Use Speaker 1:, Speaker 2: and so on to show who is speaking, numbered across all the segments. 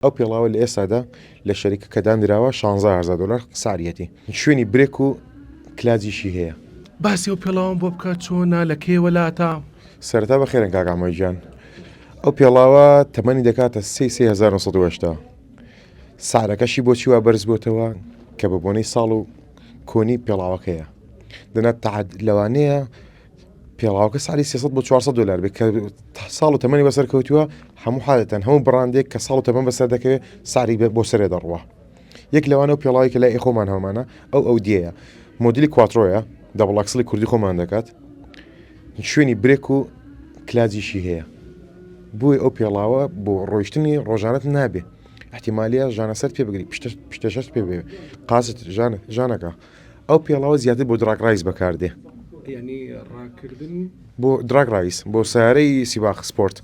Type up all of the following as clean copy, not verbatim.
Speaker 1: ئەو پێڵاوە لە ئێستادا لە شەریکەکە دانراوە 16,000 دلار ساریەتی شوێنی برێک و کلاجیشی هەیە.
Speaker 2: باسی ئەو پێڵاوان بۆ بکات چۆنە لە کێوەلاتە
Speaker 1: سەرەتا بە خێرن کاکامەژیان ئەو پێڵاوە تەمەنی دەکاتە 3980 سارەکەشی بۆ چیوا بەرز بۆتەوە کە بە بۆنەی ساڵ و کۆنی پێڵاوەکەیە دەنات تەعاد لەوانەیە پێڵاوەکە ساڵی 300 بۆ 400 دلار بێت کە ساڵ و تەمەنی بەسەر کەوتووە هەموو حالەتەن هەموو بڕاندێک کە ساڵ و تەمەن بەسەر دەکەوێت ساری بۆ سەرێ دەڕوە یەک لەوانە و پێڵاوی کە لای خۆمان هەمانە ئەو دیەیە مۆدلی کواترۆیە دەبڵاکسڵی کوردی خۆمان دەکات شوێنی برێک و کلاجیشی هەیە بووی ئەو پێڵاوە بۆ ڕۆیشتنی ڕۆژانەت نابێ احتیمالیە ژانە سەر پێ بگری پشتەشت پێ بێ قاست ژانەکە ئەو پێڵاوە زیاتر بۆ دراگڕایز بەکاردێ بۆ دراگڕایز بۆ سیارەی سیباخ سپۆرت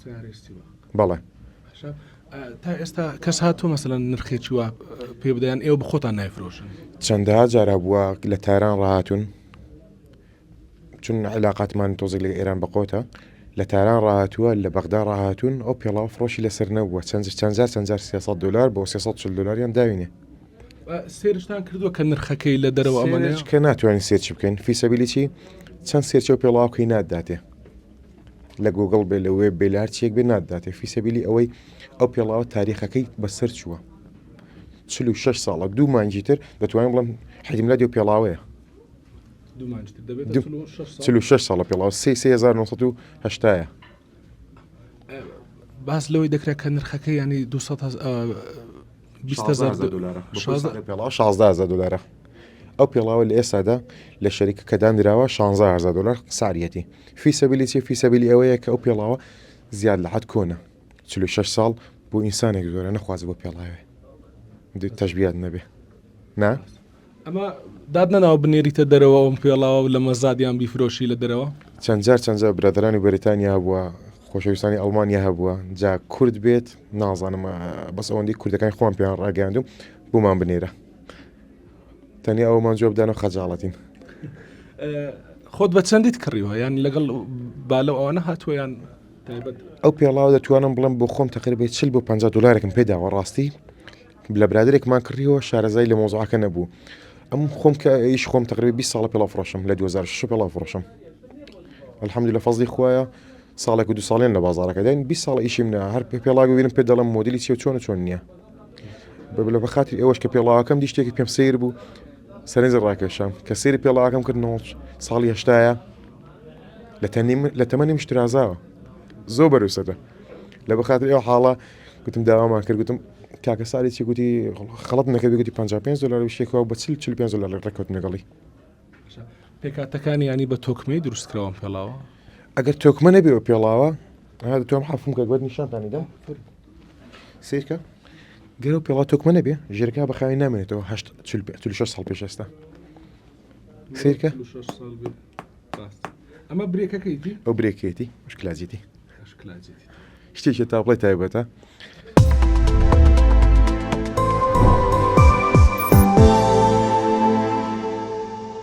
Speaker 1: بەڵێ
Speaker 2: تا ئێستا کەس هاتووە مەسەلەن نرخێکی وە پێ بدەیان ئێوە بخۆتان نایفرۆشن
Speaker 1: چەندەها جارە بووە لە تاران ڕاهاتون چون علااقاتمان تۆزێک لە ئێران بەقۆتە لە تاران ڕاهاتووە لە بەغدا ڕاهاتون ئەو پێڵاو فڕۆشی لەسەر نەبووە چەند 300 دلار بۆ 340 دلاریان داوینێ
Speaker 2: سێرشتان کردووە کە نرخەکەی لە دەرەوە ئەمانەیە
Speaker 1: کە ناتوانین سێرچ بکەین فیسەبیلیتی چەند سێرچە و پێڵاوکەی ناداتێ لە گوگڵ بێ لە وێب بێ لە هەرچیەک بێ ناداتێ فیسەبیلی ئەوەی ئەو پێڵاوە تاریخەکەی بەسەر چووە 46 ساڵە دوو مانجی تر دەتوانین بڵم حیدیملادی و پێڵاوەیە 46 ساڵە پێڵاو 3980
Speaker 2: باس لەوەی دەکرێت کە نرخەکەی ینی
Speaker 1: 16,000 دلار ئەو پێڵاوە لە ئێستادا لە شەریکەکە دانراوە 16,000 دلار ساریەتی فیسەبیلی ئەوەیە کە ئەو پێڵاوە زیاد لە حد کۆنە 46 ساڵ بۆ ئینسانێک زۆرە نەخواز بۆ پێڵاوێ تەشبیات نەبێ نا
Speaker 2: ئەمە دادنەناوە بنێریتە دەرەوە ئەم پێڵاوە لە مەزادیان بیفرۆشی لە دەرەوە
Speaker 1: چەند برادرانی بەریتانیا هەبووە خۆشەویستانی ئەڵمانیا هەبووە جا کورد بێت نازانم بەس ئەوەندی کوردەکانی خۆم پێیان ڕاگەاندوم بوومان بنێرە تەنیا ئەومان جواب بدەن و خەجاڵەتین
Speaker 2: خۆت بە چەندیت کڕیوە یان لەگەڵ بالە ئەوانە هاتووەیان
Speaker 1: ئەو پێڵاوە دەتوانم بڵم بۆ خۆم تقریبا 40 بۆ 50 دلارێکم پێداوە ڕاستی لە برادێکمان کڕیەوە شارەزای لە مۆزوعەکە نەبوو ئەم خۆم کە ئیش خۆم تقریبا 20 ساڵە پێڵاو فڕۆشم لە 2006 پێڵاو فڕۆشم الحەمدولillah فەزلی خۆیە ساڵێک و دو ساڵێن لە بازارەکە داین 20 ساڵە ئیشیم نە هەر پێڵاو ببینم پێ دەڵم مۆدلی چی و چۆن نییە بە خاطر ئێوەش کە پێڵاوەکەم دی شتێکی پێم سیر بوو سەرنجە ڕاکێشام کە سێری پێڵاوەکەم کردنەوە ساڵی هەشتایە لە تەمەنی مشترازاوە زۆر بەروسەدە لە بەخاطر ئێوە حاڵە گوتم داوامان کرد گوتم کاکە ساڵی چی گوتی خەڵەت نەکە گوتی 55 دلار شتێکەوە بە 45 دلار ڕێکوت نەگەڵی
Speaker 2: پێکاتەکانی ینی بە تۆکمەی دروستکراوە پێڵاوە
Speaker 1: ئەگەر تۆکمە نەبێ و پێڵاوە دەتوانم حەفم کە گوێت نیشانتانی دەم سیرکە گەرە و پێڵاو تۆکمە نەبێ ژێرەکە بەخاوی نامێنێتەوە 46 ساڵ پێش ئێستا سیرکە
Speaker 2: ئەمە برێکەکەیتی
Speaker 1: ئەو برێکێتی مشکلازیتی شتێکی تاپڵی تایبەتە